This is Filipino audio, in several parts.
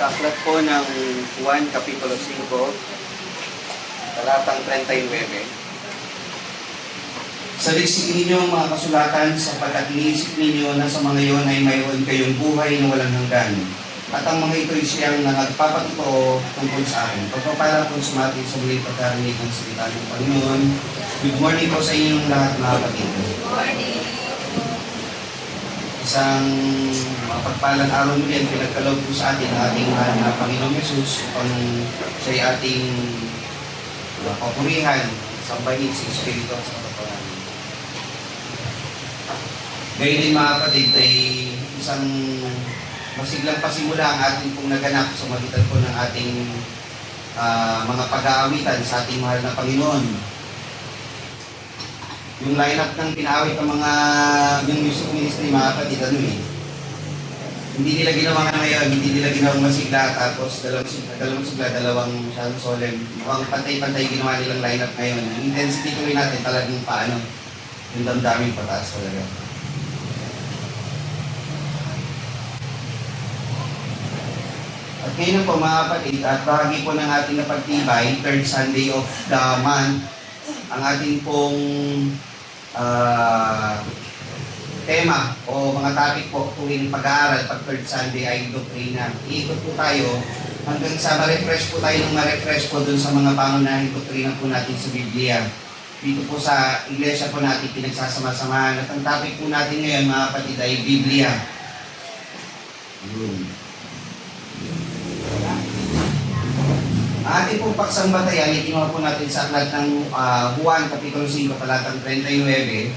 Sa aklat po ng Juan Kapitulo 5, talatang 39. Saliksikin ninyo ang mga kasulatan sapagkat iniisip ninyo na sa mga iyon ay mayroon kayong buhay na walang hanggan. At ang mga ito ay siyang nagpapatotoo tungkol sa akin. Pagpapala po sumating sa muli pagkarinig ng salita ng Panginoon. Good morning po sa inyong lahat mga kapatid. Good morning. Isang mapagpalang araw muli ang pinagkaloob po sa atin ng ating mahal na Panginoong Yesus upang siya'y ating papurihan, sambahin sa Espiritu at sa katotohanan. Gayun din mga kapatid ay isang masiglang pasimula ang ating pong naganap sa magitan po ng ating mga pag-aawitan sa ating mahal na Panginoon. Yung lineup ng pinaawit ng mga yung music ministry mga kapatid, hindi nila ginawa nga ngayon, hindi nila ginawang masigla, tapos dalawang sigla, dalawang masyadong solemn. Mukhang pantay-pantay ginawa nilang lineup ngayon. Yung intensity tuloy natin talagang paano, yung damdaming pataas talaga. At ngayon po mga kapatid, at bahagi po ng ating napagtibay, third Sunday of the month, ang ating pong tema o mga topic po tuwing pag-aaral pag third Sunday ay doktrina. Iikot po tayo hanggang sa ma-refresh po tayo ng ma-refresh po dun sa mga pangunahing doktrina po natin sa Biblia. Dito po sa iglesia po natin pinagsasama-samahan at ang topic po natin ngayon mga kapatid ay Biblia. Ang ating pong pagsambatayan, itinawag po natin sa aklat ng Juan Kapitulo 5, talatang 39.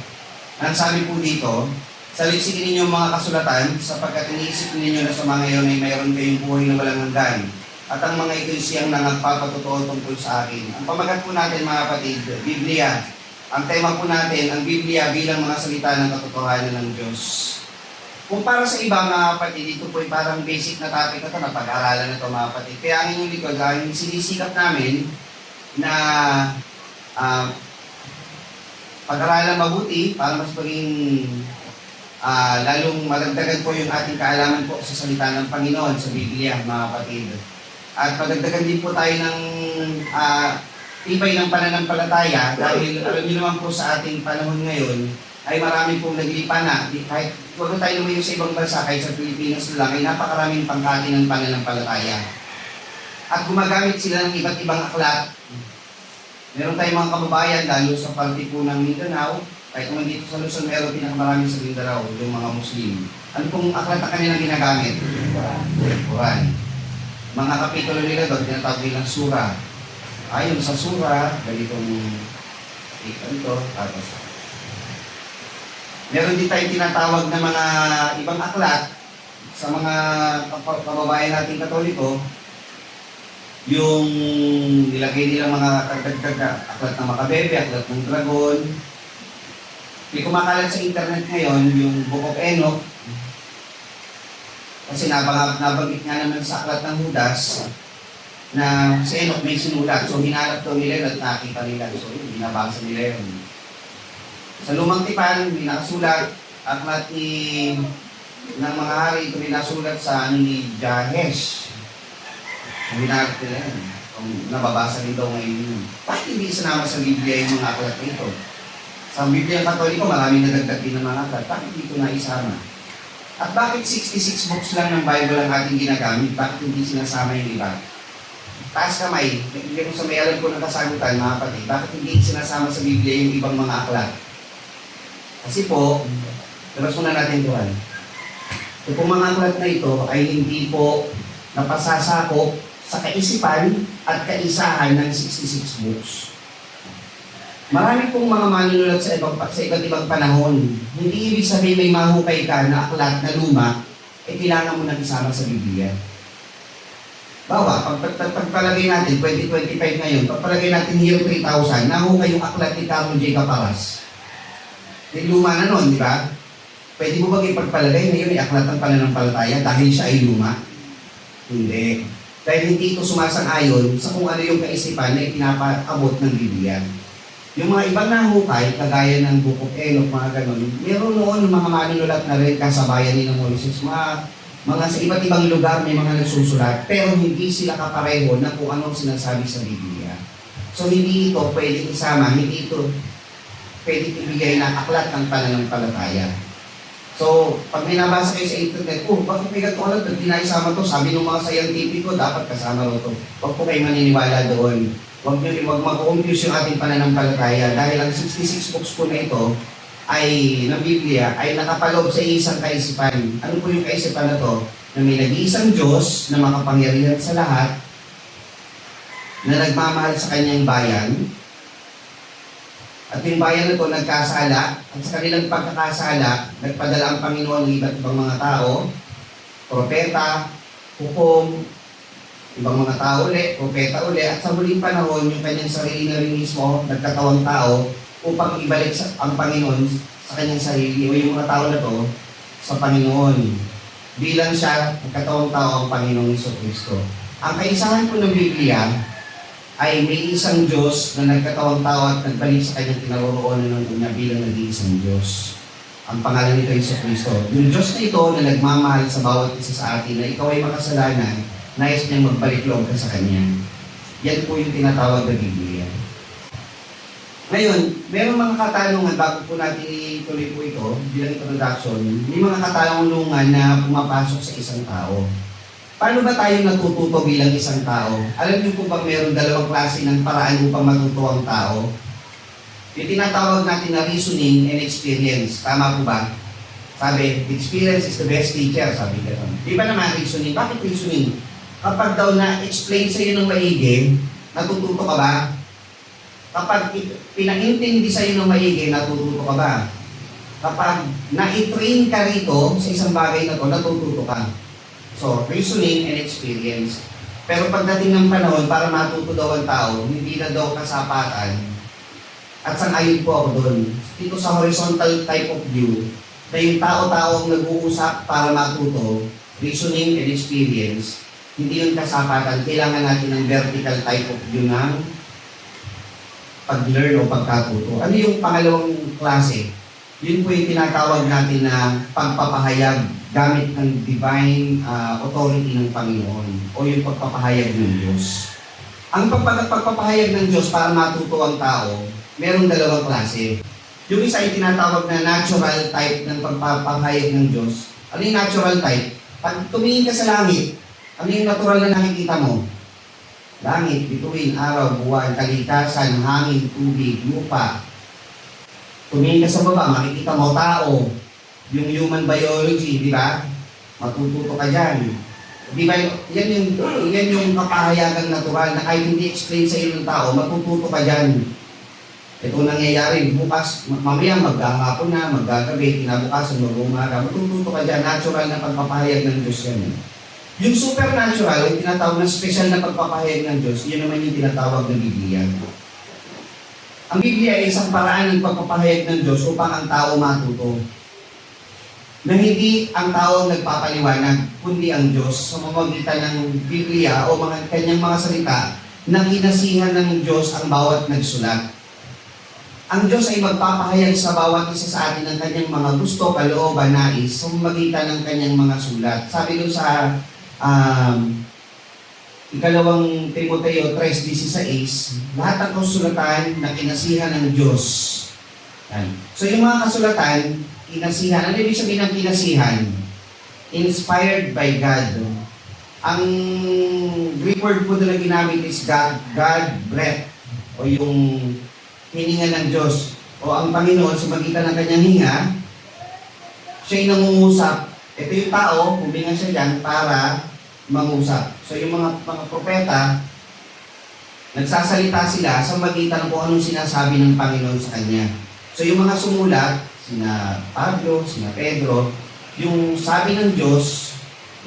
Ang sabi po dito, saliksikin ninyo ang mga kasulatan sapagkat iniisip ninyo na sa mga iyon ay mayroon kayong buhay na walang hanggan. At ang mga ito'y siyang nagpapatotoo tungkol sa akin. Ang pamagat po natin mga kapatid, Biblia. Ang tema po natin, ang Biblia bilang mga salita ng katotohanan ng Diyos. Kung para sa iba mga kapatid, ito po ay parang basic na topic na ito, na pag-aralan na ito mga kapatid. Kaya ang inyong likod, ang sinisikap namin na pag-aralan mabuti para mas maging lalong madagdagan po yung ating kaalaman po sa salita ng Panginoon sa Biblia mga kapatid. At madagdagan din po tayo ng tibay ng pananampalataya dahil alam niyo naman po sa ating panahon ngayon ay marami pong naglipa na. Kahit huwag tayo lumayo sa ibang bansa, kahit sa Pilipinas na lang, ay napakaraming pangkati ng pananampalataya. At gumagamit sila ng iba't ibang aklat. Meron tayong mga kababayan, lalo sa parte po ng Mindanao, kahit naman dito sa Luzon, meron pinakamarami sa Mindanao, yung mga Muslim. Ano pong aklat na kanilang ginagamit? Quran. Mga kapitulo nila doon, tinatawag nilang sura. Ayon sa sura, ganitong ito, tapos meron din tayong tinatawag na mga ibang aklat sa mga kababayan nating Katoliko, yung nilagay nilang mga kagdag aklat ng Makabebe, aklat ng Dragon. May kumakalat sa internet ngayon yung Book of Enoch. Kasi nabanggit nga naman sa aklat ng Judas na si Enoch may sinulat. So hinanap daw nila at nakita nila. So binabasa nila yun. Sa Lumang Tipan, may nakasulat, aklat ng mga hari, ito may nasulat sa ni Jahesh. Hinanap nila yan. Nababasa rin daw ngayon yun. Bakit hindi sinama sa Biblia yung mga aklat nito? Sa Biblia ng Katoliko, maraming nadagdag din ng mga aklat. Bakit dito na isama? At bakit 66 books lang ng Bible ang ating ginagamit? Bakit hindi sinasama yung iba? Taas kamay, bigyan ko sa may alam ko ng kasagutan, mga kapatid, bakit hindi sinasama sa Biblia yung ibang mga aklat? Kasi po, labas muna natin doon. Ito pong mga aklat na ito ay hindi po napasasakop sa kaisipan at kaisahan ng 66 books. Marami pong mga manunulat sa iba't ibang panahon. Hindi ibig sabihin may mahukay ka na aklat na luma, kailangan mo nang isama sa Biblia. Bawa, pagpalagay natin, 2025 ngayon, pagpalagay natin year 3000, nahukay yung aklat ni Carol J. Caparas. May luma na nun, di ba? Pwede mo bang ipagpalagay na yun ay aklat ng pananampalataya dahil siya ay luma? Hindi. Dahil hindi ito sumasang-ayon sa kung ano yung kaisipan na ipinapaabot ng Biblia. Yung mga ibang nahukay, kagaya ng Book of Enoch, mga ganun, meron noon mga manunulat na rin kasabayan ni ng Moses, mga mga sa iba't ibang lugar may mga nagsusulat, pero hindi sila kapareho na kung anong sinasabi sa Biblia. So hindi ito pwedeng isama, hindi ito pwedeng ibigay na aklat ng pananampalataya. So, pag may nabasa kayo sa internet, bakit may gato alam, ba't di na isama to? Sabi ng mga scientifico, dapat kasama ito. Huwag po kayo maniniwala doon. Huwag mag-confuse yung ating pananampalataya dahil ang 66 books po na ito ay ng Biblia ay nakapaloob sa isang kaisipan. Ano po yung kaisipan na to? Na may nag-iisang Diyos na makapangyarihan sa lahat, na nagmamahal sa kanyang bayan, at yung bayan na to nagkasala, at sa kanilang pagkakasala, nagpadala ang Panginoon ng iba't ibang mga tao, propeta, hukom, ibang mga tao uli, propeta uli, at sa huling panahon, yung kanyang sarili na rin mismo, nagkatawang tao, upang ibalik ang Panginoon sa kanyang sarili o yung mga tao na to sa Panginoon. Bilang siya, nagkatawang tao ang Panginoong Jesucristo. Ang kaisahan po ng Biblia ay may isang Diyos na nagkatawang tao at nagbalik sa kanyang kinaroroonan ng niya bilang nag-iisang Diyos. Ang pangalan nito ay Jesucristo. Yung Diyos na ito na nagmamahal sa bawat isa sa atin na ikaw ay makasalanan, nais niyang magbalik loob ka sa Kanya. Yan po yung tinatawag na Biblia. Ngayon, mayroong mga katanungan bago po natin ituloy po ito bilang introduction. May mga katanungan na pumapasok sa isang tao. Paano ba tayo natututo bilang isang tao? Alam niyo po bang mayroong dalawang klase ng paraan upang matuto ang tao? Yung tinatawag natin na reasoning and experience. Tama po ba? Sabi, experience is the best teacher, sabi ka naman. Di ba naman reasoning? Bakit reasoning? Kapag daw na-explain sa iyo ng maigi, natututo ka ba? Kapag pinaintindi sa iyo ng maigi, natututo ka ba? Kapag na-train ka rito sa isang bagay na to, natututo ka. So, reasoning and experience. Pero pagdating ng panahon, para matuto daw ang tao, hindi na daw kasapatan. At sang-ayon po ako doon. Dito sa horizontal type of view, na yung tao-taong nag-uusap para matuto, reasoning and experience, hindi yung kasapatan. Kailangan natin ng vertical type of view ng pag-learn o pagkatuto. Ano yung pangalawang klase? Yun po yung tinatawag natin na pagpapahayag gamit ng divine authority ng Panginoon o yung pagpapahayag ng Diyos. Ang pagpapahayag ng Diyos para matuto ang tao, merong dalawang klase. Yung isa ay tinatawag na natural type ng pagpapahayag ng Diyos. Ano yung natural type? Pag tumingin ka sa langit, ano yung natural na nakikita mo? Langit, bituin, araw, buwan, kalikasan, hangin, tubig, lupa. Tumingin ka sa baba, makikita mo tao. Yung human biology, di ba? Matututo ka dyan. Di ba? Yan yung kapahayagang natural na kahit hindi explain sa iyo ng tao, matututo ka dyan. Ito nangyayari, bukas, mamaya maghahapon na, maggagabi, kinabukasan, mag-umaga, matututo ka dyan. Natural na pagpapahayag ng Diyos yan. Yung supernatural, yung tinatawag na special na pagpapahayag ng Diyos, yun naman yung tinatawag na Biblia. Ang Biblia ay isang paraan ng pagpapahayag ng Diyos upang ang tao matuto. Na hindi ang tao nagpapaliwanag, kundi ang Diyos sa pamamagitan ng Biblia o mga kanyang mga salita na kinasihan ng Diyos ang bawat nagsulat. Ang Diyos ay magpapahayag sa bawat isa sa atin ng kanyang mga gusto, kalooban, nais sa pamamagitan ng kanyang mga sulat. Sabi doon sa ikalawang Timoteo 3:16, lahat ng kasulatan na kinasihan ng Diyos. Yan. So yung mga kasulatan, kinasihan. Ano ibig sabihin ng kinasihan? Inspired by God. Ang Greek word po na ginamit is God breath o yung hininga ng Diyos o ang Panginoon sa magitan ng kanyang hinga, siya'y nangungusap. Ito yung tao, huminga siya dyan para mangusap. So yung mga propeta, nagsasalita sila sa magitan ng kung anong sinasabi ng Panginoon sa kanya. So yung mga sumulat, sina Pablo, sina Pedro, yung sabi ng Diyos,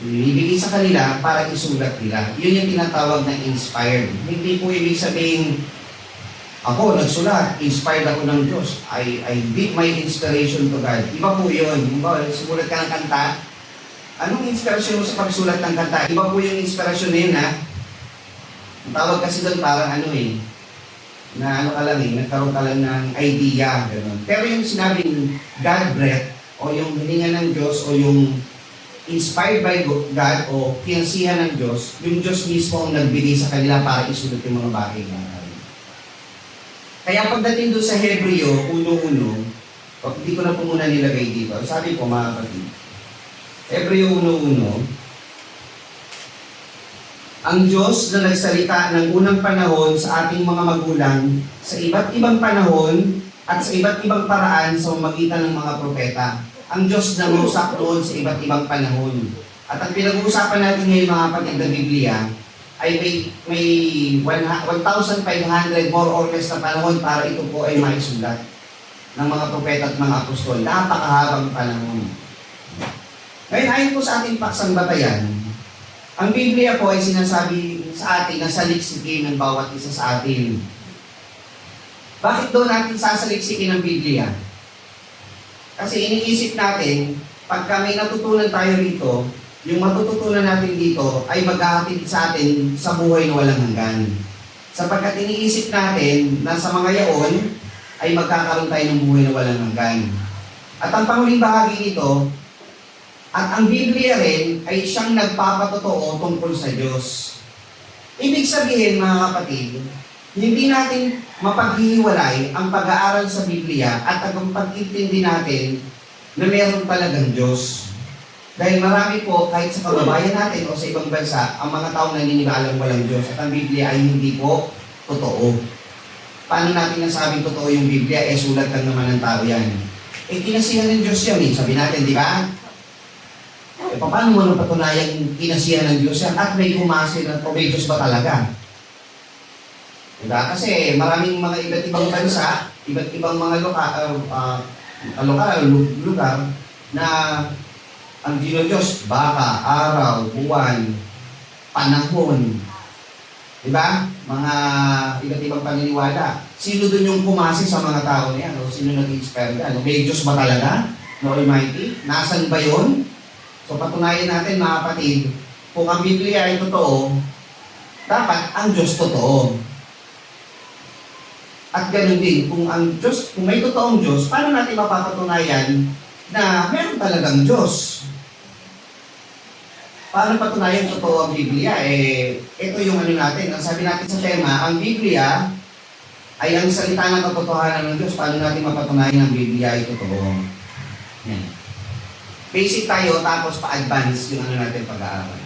ibigay sa kanila para isulat nila. Yun yung tinatawag na inspired. Hindi po ibig sabihin, ako nagsulat, inspired ako ng Diyos. I give my inspiration to God. Iba po yun. Sumulat ka ng kanta. Anong inspirasyon mo sa pagsulat ng kanta? Iba po yung inspirasyon na yun, ha? Ang tawag kasi doon parang nagkaroon ka lang ng idea, gano'n. Pero yung sinabing God breath, o yung hininga ng Diyos, o yung inspired by God o kinasihan ng Diyos, yung Diyos mismo ang nagbigay sa kanila para isulat yung mga bagay na kaya pagdating doon sa Hebreo 1:1, hindi ko na po muna nilagay dito. Sabi ko mga kapatid, Hebreo 1:1, ang Diyos na nagsalita ng unang panahon sa ating mga magulang sa iba't ibang panahon at sa iba't ibang paraan sa pamamagitan ng mga propeta. Ang Diyos na nag-usap noon sa iba't ibang panahon. At ang pinag-uusapan natin ngayon mga kapatid ng Biblia ay may 1,500 more or less na panahon para ito po ay maisulat ng mga propeta at mga apostol. Napakahabang panahon. Ngayon, ayon po sa ating paksang batayan, ang Biblia po ay sinasabi sa atin na saliksikin ng bawat isa sa atin. Bakit doon natin sasaliksikin ang Biblia? Kasi iniisip natin, pagka may natutunan tayo rito, yung matututunan natin dito ay maghahatid sa atin sa buhay na walang hanggan. Sapagkat iniisip natin na sa mga yaon ay magkakaroon tayo ng buhay na walang hanggan. At ang panghuling bahagi nito, at ang Biblia rin ay siyang nagpapatotoo tungkol sa Diyos. Ibig sabihin mga kapatid, hindi natin mapaghihiwalay ang pag-aaral sa Biblia at ang pag-intindi natin na meron talagang Diyos. Dahil marami po, kahit sa kababayan natin o sa ibang bansa, ang mga taong naniniwalang walang Diyos at ang Biblia ay hindi po totoo. Paano natin nasabing totoo yung Biblia? Sulat lang naman ng tao yan. Kinasihan ng Diyos yan sabi natin, di ba? Paano mo napatunayan kinasihan ng Diyos yan? At may kumasi na, o may Diyos ba talaga? Diba? Kasi maraming mga iba't ibang bansa, iba't ibang mga lugar na ang Diyos, baka, araw, buwan, panahon. Diba? Mga iba't ibang paniniwala. Sino dun yung pumasi sa mga tao na yan? O sino nag-inspire yan? May Diyos ba talaga? No Almighty? Nasaan ba yun? So patunayan natin mga kapatid, kung ang Biblia ay totoo, dapat ang Diyos totoo. At ganun din, kung may totoong Diyos, paano natin mapapatunayan na meron talagang Diyos? Paano patunayan totoo ang Biblia? Ito yung natin. Ang sabi natin sa tema, ang Biblia ay ang salita ng katotohanan ng Diyos. Paano natin mapatunayan ang Biblia ay totoo? Yan. Basic tayo, tapos pa-advance yung natin pag-aaral.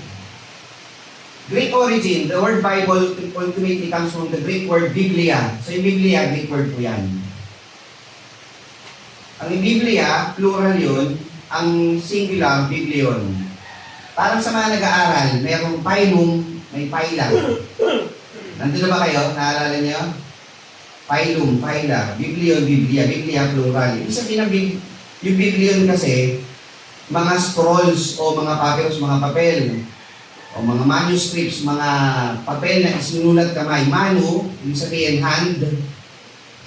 Greek origin, the word Bible ultimately comes from the Greek word Biblia. So yung Biblia, Greek word po yan. Ang Biblia, plural yun, ang singular, Biblion. Parang sa mga nag-aaral, mayroong phylum, may phyla. Nandun na ba kayo? Naalala niyo? Phylum, phyla, Biblion, Biblia, Biblia, plural. Ibig sabihin ng yung Biblion kasi, mga scrolls o mga papyrus, mga papel, o mga manuscripts, mga papel na isinulat kamay. Manu, ibig sabihin hand,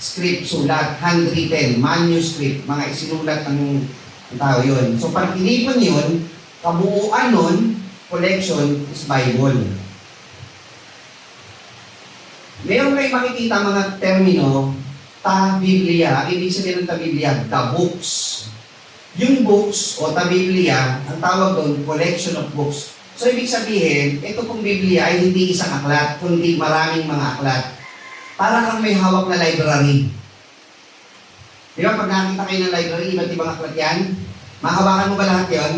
script, sulat, handwritten, manuscript, mga isinulat ng tao yun. So pag inipon yun, kabuuan nun, collection is Bible. Meron kayo makikita mga termino, ta-Biblia, ibig sabihin ng ta-Biblia, the books. Yung books o ta-Biblia, ang tawag doon, collection of books. So ibig sabihin, ito pong Biblia ay hindi isang aklat, kundi maraming mga aklat. Para kang may hawak na library. Di ba pag nakita kayo ng library, iba't ibang aklat yan? Mahawakan mo ba lahat yon?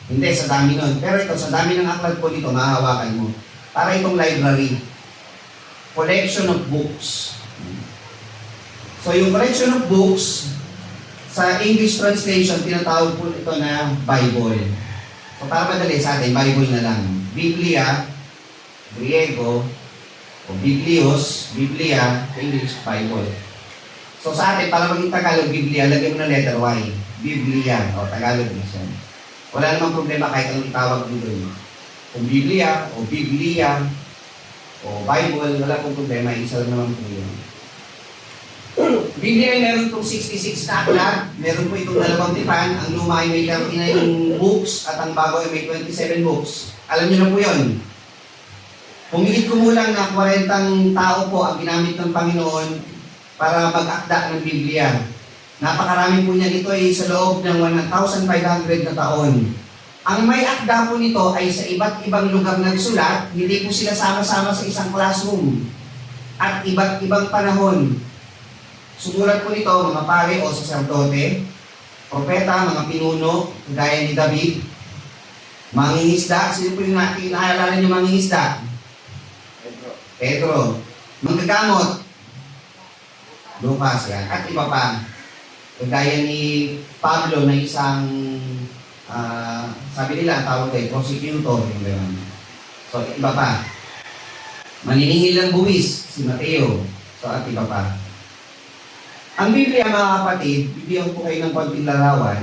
Hindi, sa dami nun. Pero ito, sa dami ng aklat po dito, mahahawakan mo. Para itong library. Collection of books. So yung collection of books, sa English translation, tinatawag po ito na Bible. So para madali sa atin, Bible na lang. Biblia, Griego, o Biblios, Biblia, English, Bible. So sa atin, para maging Tagalog, Biblia, lagyan mo na letter Y. Biblia, o Tagalog na siya. Wala namang problema kahit anong itawag dito. Kung Biblia, o Biblia, o Bible, wala pong problema, isa lang naman po yun. Biblia ay meron itong 66 na aklat, meron po itong 2 tipan, ang luma ay may 39 books, at ang bago ay may 27 books. Alam niyo na po yun. Humigit kumulang na 40 tao po ang ginamit ng Panginoon para mag-akda ng Biblia. Napakarami po niya dito ay sa loob ng 1,500 na taon. Ang may akda po nito ay sa iba't ibang lugar nagsulat, hindi po sila sama-sama sa isang classroom. At iba't ibang panahon. Sumulat po nito mga pare o saserdote, propeta, mga pinuno, gaya ni David, mangingisda. Sino po yung naalala niyo mangingisda? Pedro. Manggagamot, Lucas yan. At iba pa. Gaya ni Pablo na isang sabi nila, ang tawag ay prosecutor. So, iba pa. Maniningil ng buwis, si Mateo. So, at iba pa. Ang Biblia, mga kapatid, bibigyan ko kayo ng konting larawan,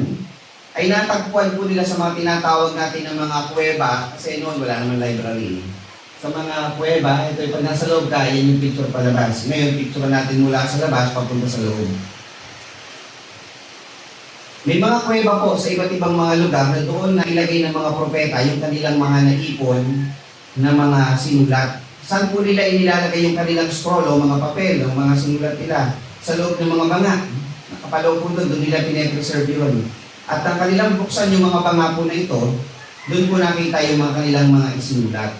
ay natagpuan po nila sa mga tinatawag natin ng mga kuweba, kasi noon wala naman library. Sa mga kuweba, ito yung pag nasa loob ka, yan yung picture palabas. Ngayon, picture natin mula sa labas, papunta sa loob. May mga kuweba po sa iba't ibang mga lugar na doon na ilagay ng mga propeta yung kanilang mga naipon na mga sinulat. Saan po nila inilalagay yung kanilang scroll o mga papel o mga sinulat nila? Sa loob ng mga banga. Nakapaloob po doon nila pine-preserve yun. At ang kanilang buksan yung mga banga po na ito, doon po nakita yung mga kanilang mga isinulat.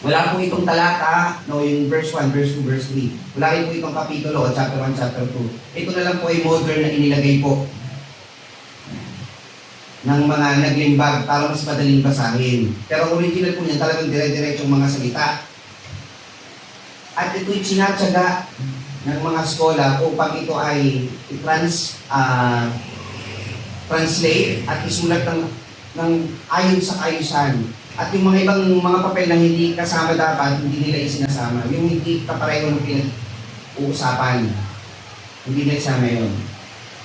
Wala po itong talata, no, yung verse 1, verse 2, verse 3. Wala rin po itong kapitulo o chapter 1, chapter 2. Ito na lang po ay modern na inilagay po ng mga naglimbag para mas madaling basahin. Pero original po niya talagang dire-diretsong mga salita. At ito'y sinatsaga ng mga skola upang ito ay translate at isulat ng ayon sa ayusan. At yung mga ibang mga papel na hindi kasama dapat, hindi nila isinasama. Yung hindi kapareho ng pinag-uusapan, hindi nila isama yun.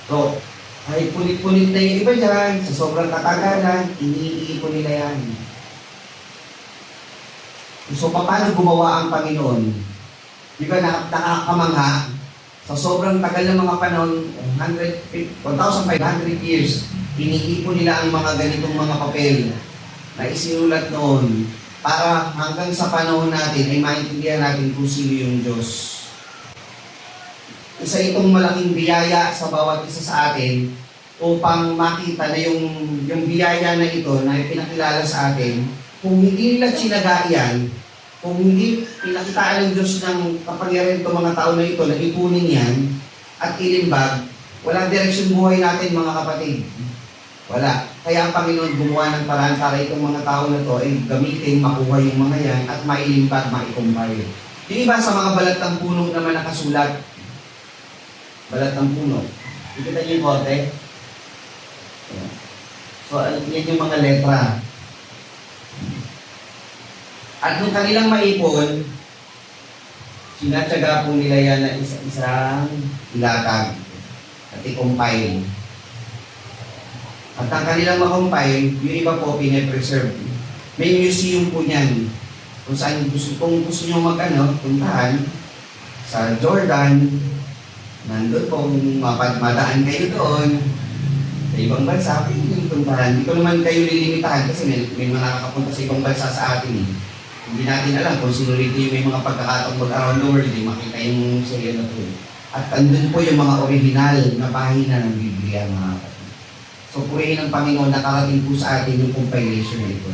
So, ay punit-punit na yung iba dyan, sa sobrang katagalan, iniipon nila yan. So, paano gumawa ang Panginoon? Di ba nakakamangha? Sa sobrang tagal ng mga panahon, 1,500 years, iniipon nila ang mga ganitong mga papel na isinulat noon para hanggang sa panahon natin ay maintindihan natin kung sino yung Diyos. Isa itong malaking biyaya sa bawat isa sa atin upang makita na yung biyaya na ito na ipinakilala sa atin, kung hindi nila tsinaga yan, kung hindi pinakitaan ng Diyos ng kapangyarihan itong mga tao na ito na ipunin yan at ilimbag, wala direksyon buhay natin mga kapatid. Wala. Kaya ang Panginoon gumawa ng paraan para itong mga tao na ito ay gamitin, makuha yung mga yan at mailimbag, maikumpay. Yung iba sa mga balat ng puno naman nakasulat, balat ng puno. Ikita niyo yung kote? So, yan yung mga letra. At nung kanilang maipon, sinatsaga po nila yan na isang ilatag at i-compile. At ang kanilang ma-compile, yung iba po pine-preserve. May museum po niyan. Kung saan kung gusto nyo puntahan sa Jordan, nandun po, madaan kayo doon. Sa ibang bansa, pwede yung puntahan. Hindi ko naman kayo lilimitahan kasi may mga nakakapunta sa ibang bansa sa atin. Hindi natin alam kung sino rito yung may mga pagkakataong around the world, hindi makita yung serye na po. At andun po yung mga original na pahina ng Biblia, mga kapatid. So, purihin ng Panginoon, nakarating po sa atin yung compilation na ito.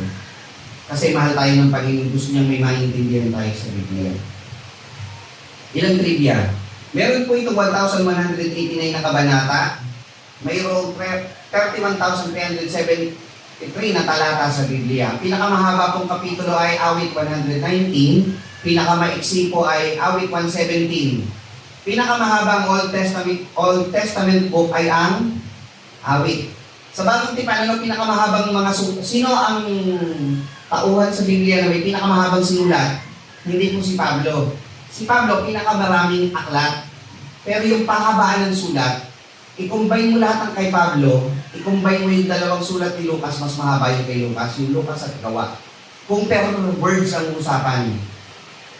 Kasi mahal tayo ng Panginoon, gusto niyang may maintindihan tayo sa Biblia. Ilang trivia? Meron po ito 1,189 na kabanata. Mayroong 31,373 na talata sa Biblia. Pinakamahaba pong kapitulo ay Awit 119. Pinakamaiksi po ay Awit 117. Pinakamahabang Old Testament book ay ang Awit. Sa Bagong Tipan, ano pinakamahabang mga sino ang tauhan sa Biblia na may pinakamahabang sinulat? Hindi po si Pablo. Si Pablo, pinakamaraming aklat. Pero yung pahabaan ng sulat, i-combine mo lahat ng kay Pablo, i-combine mo yung dalawang sulat ni Lucas, mas mahaba yung kay Lucas, yung Lucas at Gawa. Kung per words ang usapan.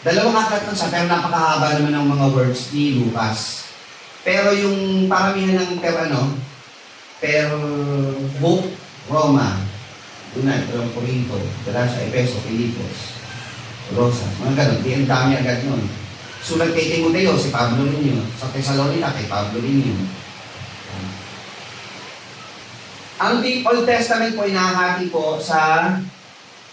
Dalawang aklat lang siya, pero napakahaba naman ng mga words ni Lucas. Pero yung paramihan ng per book, Roma, Dunay, Corinto, Galacia, Efeso, Filipos, Rosas, mga ganun. Di ang dami agad nun. Sulat kay Timoteo, si Pablo rin yun. Sa Thessalonica, kay Pablo rin yun. Ang Old Testament po ay nahahati po sa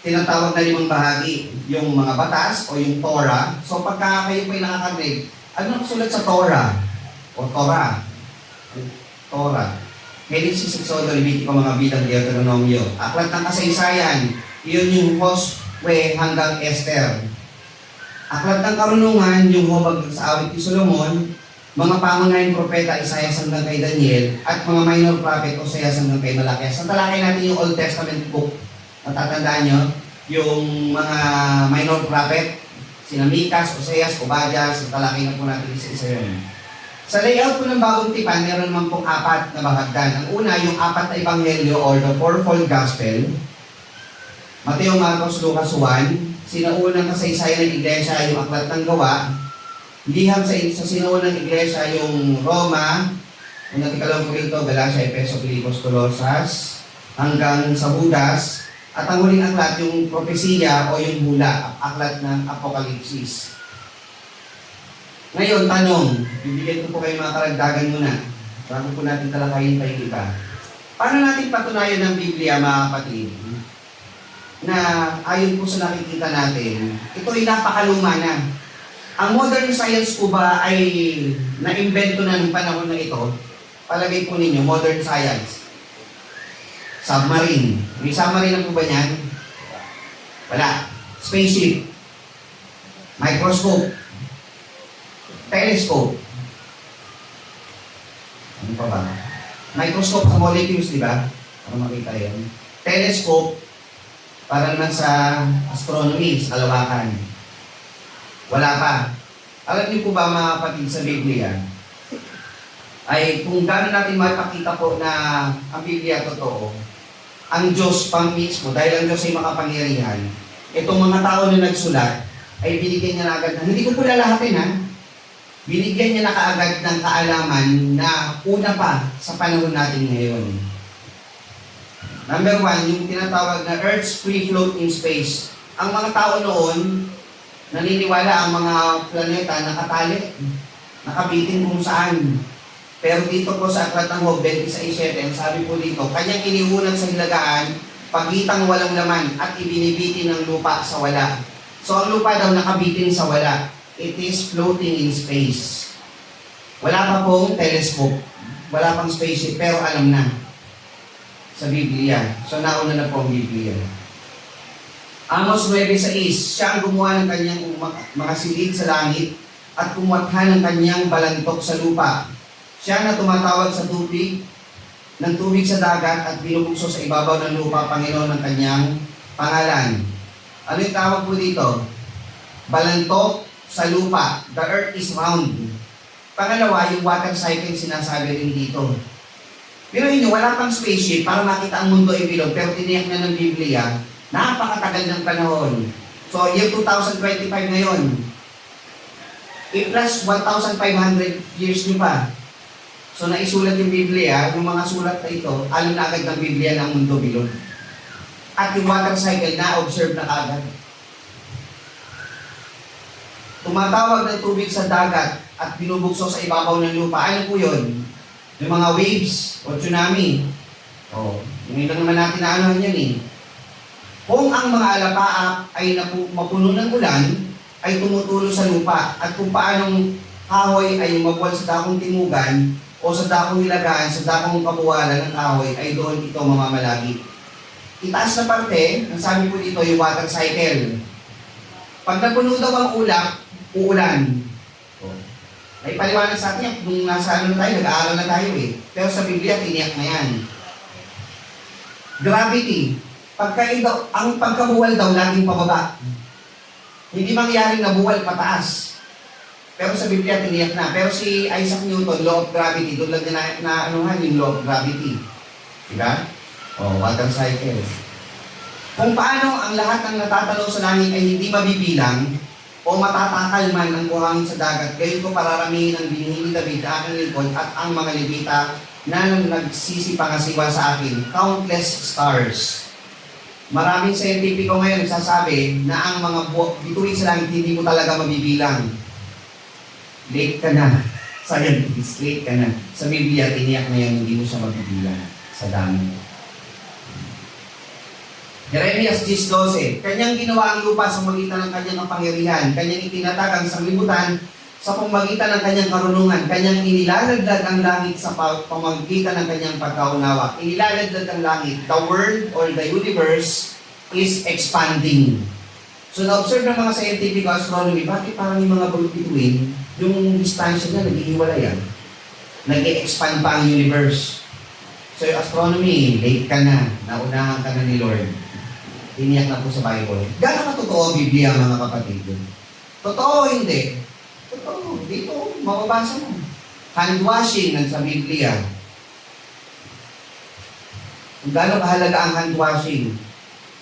tinatawag na 5 bahagi. Yung mga batas o yung Torah. So pagka kayo po ay nakakarinig, ano nakasulat sa Torah? O Torah. Torah. Genesis, Exodus, Leviticus, mga bilang Deuteronomio. Aklat ng kasaysayan, yun yung Josue hanggang Esther. Aklat ng karunungan, yung hubag sa awit ni Solomon, mga pangunahing propeta, Isaias hanggang kay Daniel, at mga minor prophet, Oseas hanggang kay Malakias. Sa talakay natin yung Old Testament book. Natatandaan nyo, yung mga minor prophet, sina Mikas, Oseas, Obadiah, sa talakay na po natin isa-isa yun. Sa layout po ng bagong tipan, meron naman pong 4 na bahagdan. Ang una, yung 4 na ebanghelyo or the fourfold gospel. Mateo, Marcos, Lucas, Juan. Sinaunang kasaysayan ng iglesia, yung aklat ng gawa. Liham sa sinaunang iglesia, yung Roma, yung natikalong Corinto, Galacia, Efeso, Filipos, Colosas, hanggang sa Judas. At ang huling aklat, yung propesiya o yung hula, aklat ng Apokalipsis. Ngayon, tanong, bibigyan ko po kayo mga karagdagan muna bago po natin talakayin pa yung iba. Paano natin patunayan ng Biblia, mga kapatid, na ayon po sa nakikita natin, ito ay napakaluma na. Ang modern science po ba ay na-invento na ng panahon na ito? Palagay po ninyo, modern science. Submarine. May submarine na po ba niyan? Wala. Spaceship. Microscope. Telescope. Ano pa ba? Microscope sa molecules, di ba? Para makita yun. Telescope, para naman sa astronomy, sa kalawakan. Wala pa. Alam niyo po ba, mga kapatid, sa Biblia, ay kung gano'n natin mapakita po na ang Biblia totoo, ang Diyos pang mismo, dahil ang Diyos ay makapangyarihan, itong mga tao na nagsulat, ay binigyan niya na agad na, hindi ko po lalahatin ha, binigyan niya na kaagad ng kaalaman na una pa sa panahon natin ngayon. Number 1, yung tinatawag na Earth's free float in space. Ang mga tao noon, naniniwala ang mga planeta nakatali, nakabitin kung saan. Pero dito po sa aklat ng Job 26:7, sabi po dito, kanyang iniunan sa hilagaan, pagitang walang laman at ibinibitin ng lupa sa wala. So ang lupa daw nakabitin sa wala. It is floating in space. Wala pa pong telescope, wala pang spaceship, pero alam na sa Biblia. So nauna na po ang Biblia. Amos 9:6, siya ang gumawa ng kanyang mga silid sa langit at kumwatha ng kanyang balantok sa lupa. Siya na tumatawag sa tubig, ng tubig sa dagat at binubukso sa ibabaw ng lupa, Panginoon ng kanyang pangalan. Ano yung tawag po dito? Balantok sa lupa. The earth is round. Pangalawa, yung water cycle sinasabi rin dito. Pero yun, wala pang spaceship para makita ang mundo ay bilog, pero tiniyak na ng Biblia, napakatagal ng panahon. So, yung 2025 ngayon, i-plus 1,500 years nyo pa. So, naisulat yung Biblia, yung mga sulat na ito, alam na agad ng Biblia na ang mundo bilog. At yung water cycle, na-observe na agad. Tumatawag ng tubig sa dagat at binubukso sa ibabaw ng lupa. Ano po yun? Yung mga waves o tsunami. Yung lang naman natin na ano yan eh. Kung ang mga alapaap ay mapuno ng ulan, ay tumutulo sa lupa. At kung paanong kahoy ay mabuwal sa dakong timugan o sa dakong hilagaan, sa dakong kabuwalan ng kahoy, ay doon ito mamamalagi. Itaas na parte, ang sabi po dito, yung water cycle. Pag napuno daw ang ulap, uulan. Ay paliwanag sa atin, kung nasa ano na tayo, nag-aaral na tayo eh. Pero sa Biblia, tiniyak na yan. Gravity. Ang pagkabuwal daw, laging pababa. Hindi mangyaring nabuwal pataas. Pero sa Biblia, tiniyak na. Pero si Isaac Newton, law of gravity, doon lang na anuhan yung law of gravity. Diba? Water cycle. Kung paano ang lahat ng natatanaw sa langit ay hindi mabibilang, o matatakal man ang buhangin sa dagat, gayon ko pararamihin ang binhi ni David na aking lingkod at ang mga Levita na nagsisipangasiwa sa akin, countless stars. Maraming scientifico ngayon nagsasabi na ang mga bituin sa langit hindi mo talaga mabibilang. Late ka na. Scientist, late ka na. Sa Biblia, tiniyak na yan, hindi mo siya mabibilang sa dami. Jeremias 10:12, kanyang ginawa ang lupa sa magitan ng kanyang kapangyarihan, kanyang itinatag ang sanglibutan sa pamagitan ng kanyang karunungan, kanyang inilalagdag ang langit sa pamagitan ng kanyang pagkaunawa. Inilalagdag ang langit, the world or the universe is expanding. So na-observe ng mga scientific astronomy, bakit parang yung mga bituin, yung distansya niya, naghihiwalayan. Nag-expand pa ang universe. So yung astronomy, late ka na, naunahan ka na ni Lord. Tiniyak na po sa Bible. Gano'n totoo ang Biblia, mga kapatid? Totoo hindi? Totoo. Dito, mababasa mo. Hand washing sa Biblia. Kung gano'n kahalaga ang hand washing.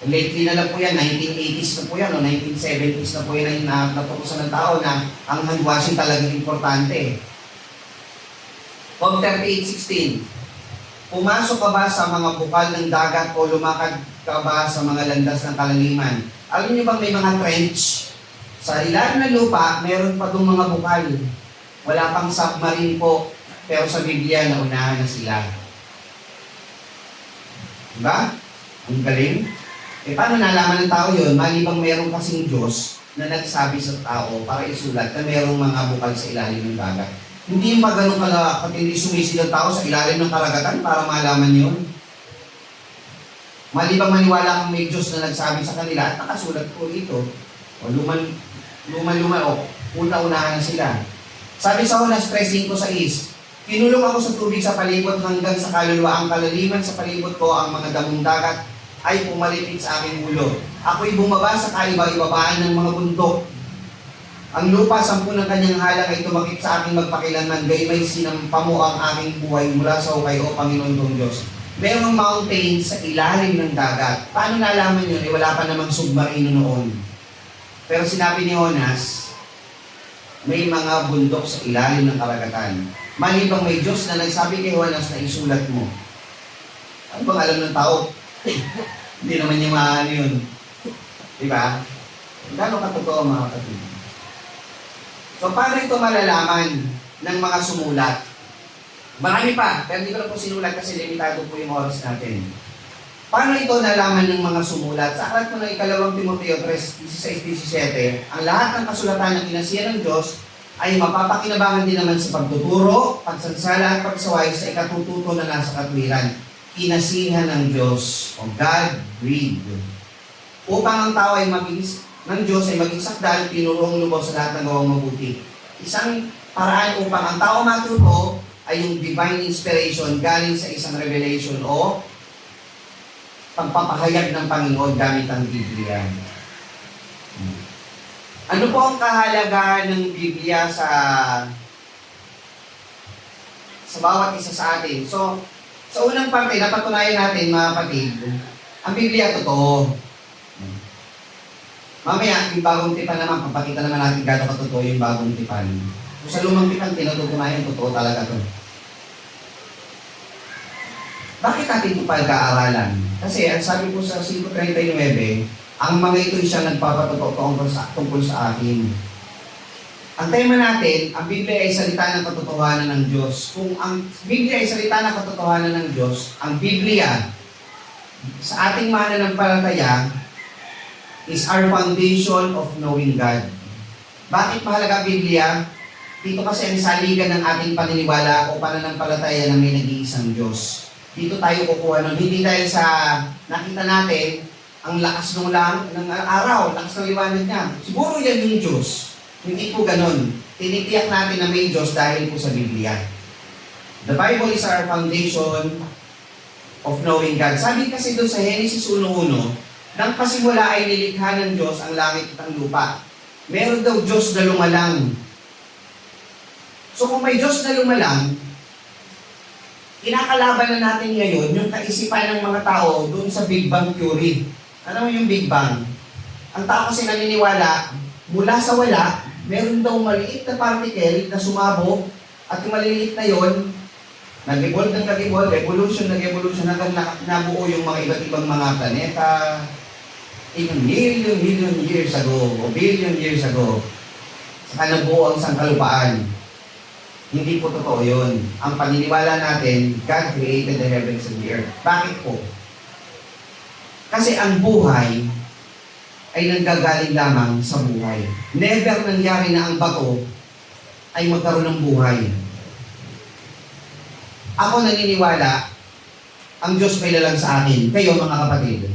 Lately na lang po yan, 1980s na po yan, o 1970s na po yan na natukusan ng tao na ang hand washing talagang importante. Job 38:16. Pumasok ka ba sa mga bukal ng dagat o lumakad ka ba sa mga landas ng kalaliman? Alam niyo bang may mga trench? Sa ilalim ng lupa, meron pa itong mga bukal. Wala pang submarine po, pero sa Biblia, naunahan na sila. Diba? Ang galing. Paano nalaman ng tao yun? Malibang meron kasing Diyos na nagsabi sa tao para isulat na merong mga bukal sa ilalim ng dagat. Hindi yung ganun pala, pati hindi sumisid ang tao sa ilalim ng karagatan para malaman yun. Malibang maniwala kang may Diyos na nagsabi sa kanila at nakasulat po ito. O luman-luman, o una-unahan na sila. Sabi sa Jonas 3:5-6, kinulong ako sa tubig sa palibot hanggang sa kaluluwa. Ang kalaliman sa palibot ko, ang mga damong dagat, ay pumalipit sa aking ulo. Ako'y bumaba sa kaiba-ibabaan ng mga bundok. Ang lupa, 10 ng kanyang halang ay tumakip sa aking magpakilanman, gayon may sinampa mo ang aking buhay mula sa ukay, o Panginoon kong Diyos. Mayroong mountain sa ilalim ng dagat. Paano nalaman yun? Wala pa namang submarino noon. Pero sinabi ni Jonas, may mga bundok sa ilalim ng karagatan. Malibang may Diyos na nagsabi kay Jonas na isulat mo. Ano bang alam ng tao? Hindi naman niya maano yun. Diba? Gano'ng katotoo, mga kapatid? So, paano ito malalaman ng mga sumulat? Marami pa, pero hindi ko na po sinulat kasi limitado po yung oras natin. Paano ito nalaman ng mga sumulat? Sa aklat po ng 2 Timoteo 3:16-17, ang lahat ng kasulatan ng kinasiya ng Diyos ay mapapakinabangan din naman sa pagtuturo, pagsansala at pagsaway sa ikatututo na nasa katwiran. Kinasihan ng Diyos o God-breathed. Upang ang tao ay maging ng Diyos ay maging sakdal, tinurong lubos sa lahat ng gawang mabuti. Isang paraan upang ang tao matuto ay yung divine inspiration galing sa isang revelation o pagpapahayag ng Panginoon gamit ang Biblia. Ano po ang kahalagahan ng Biblia sa bawat isa sa atin? So, sa unang parte, napatunayan natin, mga kapatid, ang Biblia totoo. Mamaya, yung bagong tipan naman, papakita naman natin gano'ng katotoo yung bagong tipan. So, sa lumang tipan, tinutukunayan, totoo talaga to. Bakit natin ito pagkaaralan? Kasi, ang sabi po sa 5:39, ang mga ito siya nagpapatotoo tungkol sa akin. Ang tema natin, ang Biblia ay salita ng katotohanan ng Diyos. Kung ang Biblia ay salita ng katotohanan ng Diyos, ang Biblia, sa ating mananampalataya, is our foundation of knowing God. Bakit mahalaga ang Biblia? Dito kasi ang saligan ng ating paniniwala o pananampalataya na may nag-iisang Diyos. Dito tayo kukuha nun. Hindi dahil sa nakita natin ang lakas ng araw, lakas ng liwanag niya. Siguro yan yung Diyos. Hindi po ganun. Tinitiyak natin na may Diyos dahil po sa Biblia. The Bible is our foundation of knowing God. Sabi kasi doon sa Genesis 1:1, nang pasimula ay nilikha ng Diyos ang langit at ang lupa. Meron daw Diyos na lumalang. So kung may Diyos na lumalang, kinakalaban na natin ngayon yung kaisipan ng mga tao doon sa Big Bang Theory. Ano yung Big Bang? Ang tao kasi naniniwala, mula sa wala, meron daw maliit na particle na sumabog at yung maliliit na yon, nag-evolve ng nag-evolve, evolution hanggang nabuo yung mga iba't ibang mga planeta, even million years ago, o billion years ago, saka nabuo ang sangkalupaan. Hindi po totoo yun. Ang paniniwala natin, God created the heavens and the earth. Bakit po? Kasi ang buhay ay nanggagaling lamang sa buhay. Never nangyari na ang bato ay magkaroon ng buhay. Ako naniniwala, ang Diyos may lalang sa akin. Kayo mga kapatid.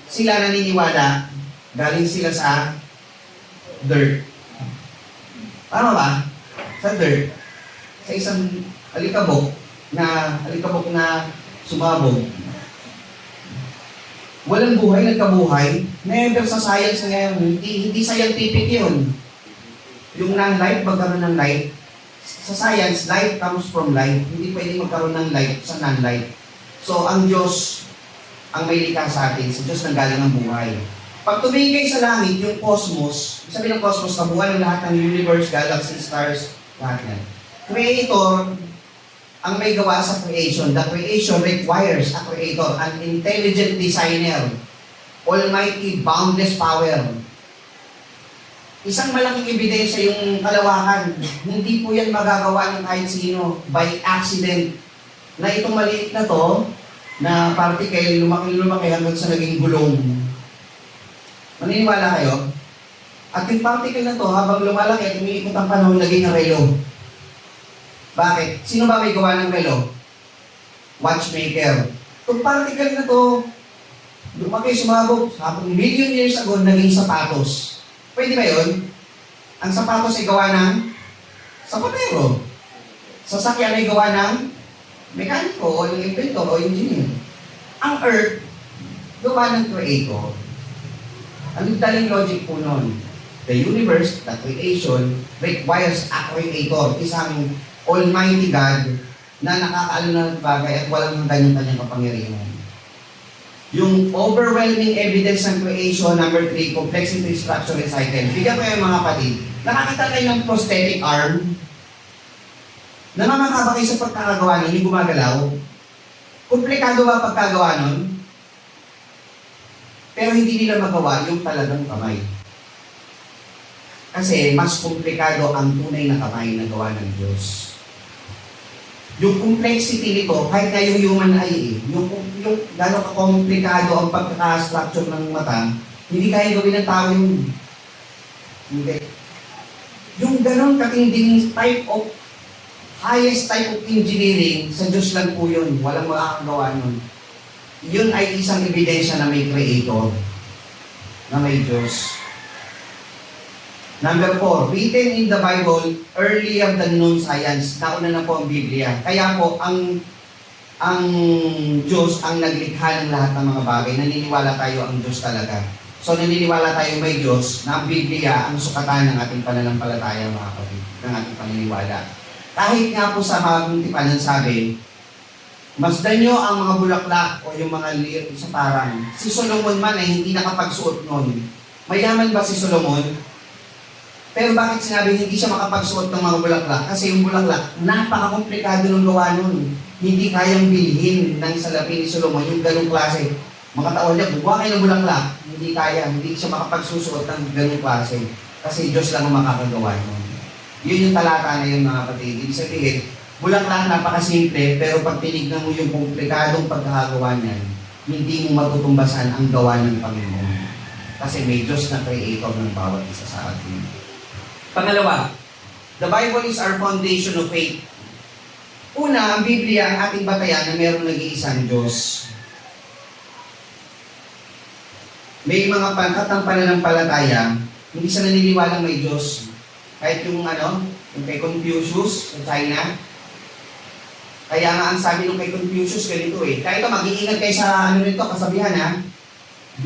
Sila naniniwala, galing sila sa dirt. Tama ba? Sa dirt. Sa isang alikabok na sumabog. Walang buhay, nagkabuhay. Never sa science ngayon. Hindi scientific yun. Yung non-life, magkaroon ng life. Sa science, life comes from life. Hindi pwedeng magkaroon ng life sa non-life. So, ang Diyos, ang may likha sa atin, sa Diyos nanggaling ang buhay. Pag tumingin kayo sa langit, yung cosmos, sabi ng cosmos, kabuuan ng lahat ng universe, galaxy, stars, lahat yan. Creator, ang may gawa sa creation. The creation requires a creator, an intelligent designer, almighty, boundless power. Isang malaking ebidensya yung kalawakan. Hindi po yan magagawa ng kahit sino by accident. Na itong maliit na to, na particle, lumaki hanggang sa naging gulong. Maniniwala kayo? At yung particle na to, habang lumalaki at umiikot ang panahon, naging relo. Bakit? Sino ba may gawa ng relo? Watchmaker. Itong particle na to, lumaki, sumabog, habang million years ago, naging sapatos. Pwede ba yun? Ang sapatos ay gawa ng sapatero. Sasakyan ay gawa ng mekaniko o yung inventor o engineer. Ang earth, gawa ng creator. Ang daling logic po nun. The universe, the creation, requires a creator. Isang Almighty God na nakakaalam ng bagay at walang kanyang kapangyarihan. Yung overwhelming evidence ng creation, number 3, complexity, structure, and cycle. Bigyan ko yung mga kapatid. Nakakita kayo ng prosthetic arm? Namamangha ba kayo sa pagkakagawa nun, yung gumagalaw? Komplikado ba pagkagawa nun? Pero hindi nila magawa yung talagang kamay. Kasi mas komplikado ang tunay na kamay na gawa ng Diyos. Yung complexity nito, kahit na yung human eye, yung gano'ng kakomplikado ang pagkaka-structure ng mata, hindi kaya gawin ng tao yung hindi. Yung gano'ng katinding highest type of engineering, sa Diyos lang po yun. Walang makakagawa nun. Yun ay isang ebidensya na may creator, na may Diyos. Number 4, written in the Bible earlier than known science. Nauna na po ang Biblia. Kaya po, ang Diyos ang naglikha ng lahat ng mga bagay. Naniniwala tayo ang Diyos talaga. So, naniniwala tayo may Diyos na ang Biblia ang sukatan ng ating pananampalataya, mga kapatid, ng ating paniniwala. Kahit nga po sa Bagong Tipan, sabi, masdan nyo ang mga bulaklak o yung mga sa parang. Si Solomon man ay hindi nakapagsuot nun. Mayaman ba si Solomon? Pero bakit sinabi hindi siya makapagsuot ng mga bulaklak? Kasi yung bulaklak, napaka-komplikado ng gawa nun. Hindi kayang bilhin ng salapi ni Solomon yung ganung klase. Mga taon niya, buwa kayo ng bulaklak. Hindi kaya, hindi siya makapagsusuot ng ganung klase. Kasi Diyos lang ang makakagawa nun. Yun yung talata na yun, mga kapatid. Ibig sabihin, bulaklak napakasimple, pero pag tinignan mo yung komplikadong pagkakagawa niyan, hindi mo matutumbasan ang gawa ng Panginoon. Kasi may Diyos na creator ng bawat isa sa atin. Pangalawa, the Bible is our foundation of faith. Una, ang Biblia ang ating batayan na mayroong nag-iisang Diyos. May mga pangkatang pananampalataya, hindi siya naniniwalang may Diyos. Kahit yung yung kay Confucius sa China. Kaya nga ang sabi nung kay Confucius ganito Kaya ito, mag-iingat kayo sa nito, kasabihan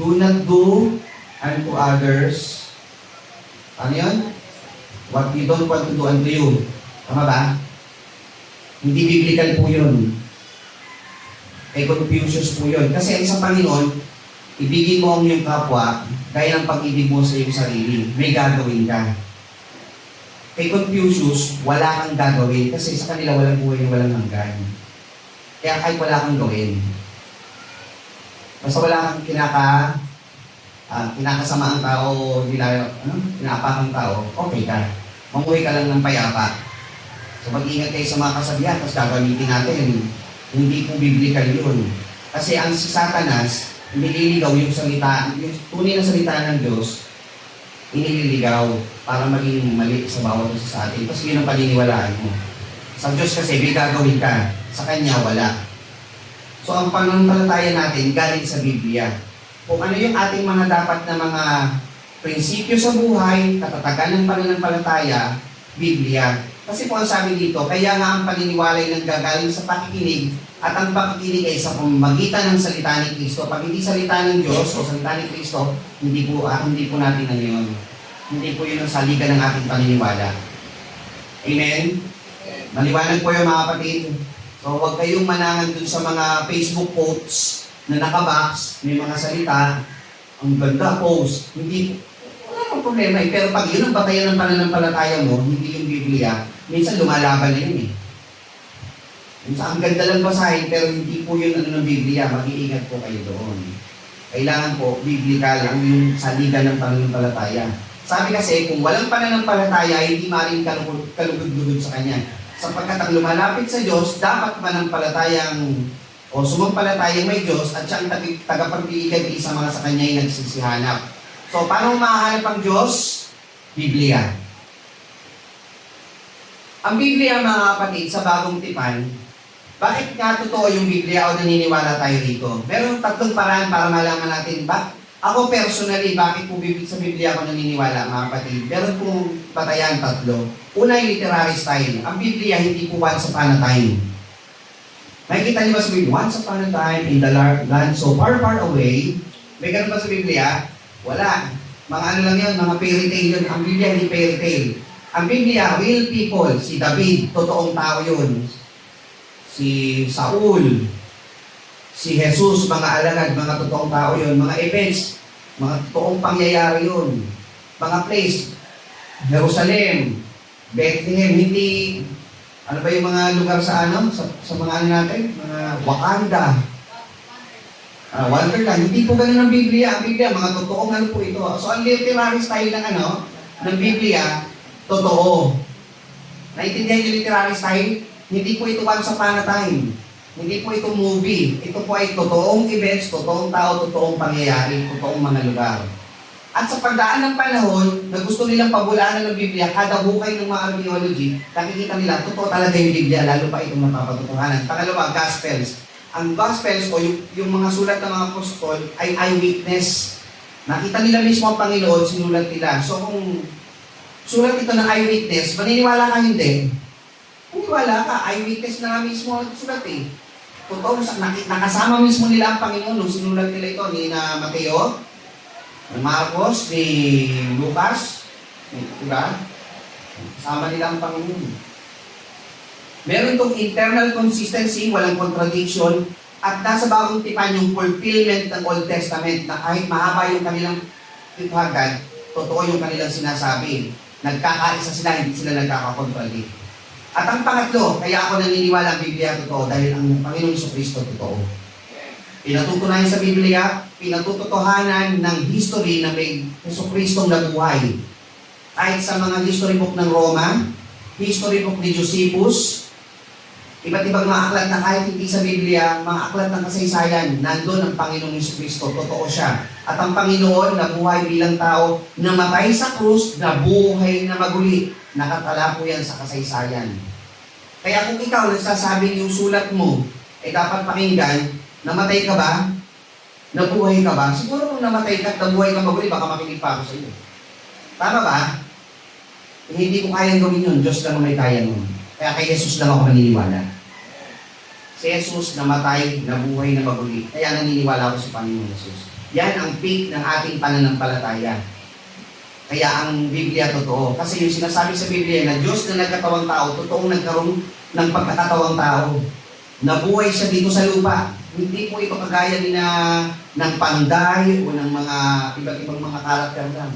do not do unto others. Ano yun? What you don't want to do unto you. Tama ba? Hindi biblical po yun. Kay Confucius po yun. Kasi ang sa Panginoon, ibigin mo ang iyong kapwa, gaya ng pag-ibig mo sa iyong sarili. May gagawin ka. Kay Confucius, wala kang gagawin kasi sa kanila walang buhay na walang hanggan. Kaya kahit wala kang gawin. Basta wala kang kinakasama ang tao, kinaapak ang tao, okay ka. Mamuhay ka lang ng payapa. So mag-ingat kayo sa mga kasabihan, tapos gagamitin natin. Hindi po biblical yun. Kasi ang si Satanas, nililigaw yung salita, yung tunay na salita ng Diyos, inililigaw para maging mali sa bawat isa sa atin. Tapos yun ang paniniwalaan mo. Sa Diyos kasi, may gagawin ka. Sa Kanya, wala. So, ang pananampalataya natin galing sa Biblia. Kung ano yung ating mga dapat na mga prinsipyo sa buhay, katatagan ng pananampalataya, Biblia. Kasi po ang sabi dito, kaya nga ang paniniwala ay nanggagaling sa pakikinig at ang pakikinig ay sa pamamagitan ng salita ni Kristo. Pag hindi salita ng Diyos o salita ni Kristo, hindi po natin ano yun. Hindi po yun ang saligan ng ating paniniwala. Amen? Maliwanag po yung mga kapatid. So huwag kayong manangan dun sa mga Facebook quotes na nakabox, may mga salita, ang ganda post. Hindi, wala pong problema eh. Pero pag yun ang batayan ng pananampalataya mo, hindi yung Biblia, minsan lumalaban na yun eh. Minsan ang ganda lang basahin, pero hindi po yun ano ng Biblia, mag-iingat po kayo doon. Kailangan po, biblical ang yung saligan ng pananampalataya. Sabi kasi, kung walang pananampalataya, hindi maaaring kalugod-lugod sa Kanya. Sapagkat ang lumalapit sa Diyos, dapat manampalatayang o sumampalatayang may Diyos at siya ang tagapagpiligan sa mga sa Kanya ay nagsisihanap. So, paano mahahanap ang Diyos? Biblia. Ang Biblia, mga kapatid, sa bagong tipan, bakit nga totoo yung Biblia o naniniwala tayo rito? Meron tatlong paraan para malaman natin ba? Ako personally, bakit po sa Biblia ako naniniwala, mga kapatid? Meron pong batayan tatlo. Una yung literary style. Ang Biblia hindi po once upon a time. Makikita niyo ba sa Biblia? Once upon a time in the land so far, far away. May ganun ba sa Biblia? Wala. Mga ano lang yun, mga fairy tale yun. Ang Biblia hindi fairy tale. Ang Biblia, real people. Si David, totoong tao yun. Si Saul, si Jesus, mga alagad, mga totoong tao yun. Mga events, mga totoong pangyayari yun. Mga place, Jerusalem, Bethlehem, hindi, ano ba yung mga lugar sa ano? Sa mga ano natin? Mga Wakanda. Wonderland. Hindi po ganun ang Biblia. Ang Biblia, mga totoong ano po ito. So, ang literary style ng ano, ng Biblia, totoo. Naintindihan yung literary style? Hindi po ito once upon a time. Hindi po ito movie. Ito po ay totoong events, totoong tao, totoong pangyayari, totoong mga lugar. At sa pagdaan ng panahon, na gusto nilang pabulaanan ng Biblia, kada hukay ng mga archaeology, nakikita nila, totoo talaga yung Biblia, lalo pa itong napapatutuhanan. Pangalawa, Gospels. Ang Gospels o yung mga sulat ng mga apostol ay eyewitness. Nakita nila mismo ang Panginoon, sinulat nila. So kung sulat ito ng eyewitness, maniniwala ka hindi? Maniniwala ka, eyewitness na mismo ang sulat eh. Totoo, nakasama mismo nila ang Panginoon nung sinulat nila ito ni na Mateo, ni Marcos, ni Lucas, diba? Kasama nila ang Panginoon. Meron itong internal consistency, walang contradiction, at nasa bagong tipan yung fulfillment ng Old Testament na kahit mahaba yung kanilang tipagan, totoo yung kanilang sinasabi. Nagkakaisa sila, hindi sila nagkakakontradict. At ang pangatlo, kaya ako naniniwala ang Biblia totoo dahil ang Panginoong Jesucristo totoo. Pinatutunayan sa Biblia, pinatutotohanan ng history na may Jesucristong nabuhay. Kahit sa mga history book ng Roma, history book ni Josephus, iba't ibang mga aklat na kahit hindi sa Biblia, mga aklat ng kasaysayan, nandun ang Panginoong Jesucristo, totoo siya. At ang Panginoon nabuhay bilang tao, namatay sa krus, nabuhay na maguli. Nakatala po yan sa kasaysayan. Kaya kung ikaw nagsasabing yung sulat mo ay dapat pakinggan, namatay ka ba? Nabuhay ka ba? Siguro kung namatay ka at nabuhay ka maguli, baka makinig pa ako sa iyo. Tama ba? Hindi ko kayang gawin yun. Diyos lang may kaya nun. Kaya kay Jesus lang ako naniniwala. Si Jesus namatay, nabuhay na maguli. Kaya naniniwala ako sa Panginoon Jesus. Yan ang peak ng ating pananampalataya. Kaya ang Biblia totoo. Kasi yung sinasabi sa Biblia na Diyos na nagkatawang tao, totoong nagkaroon ng pagkakatawang tao. Nabuhay siya dito sa lupa. Hindi po ito kagaya ni ng panday o ng mga iba't ibang mga karakter lang.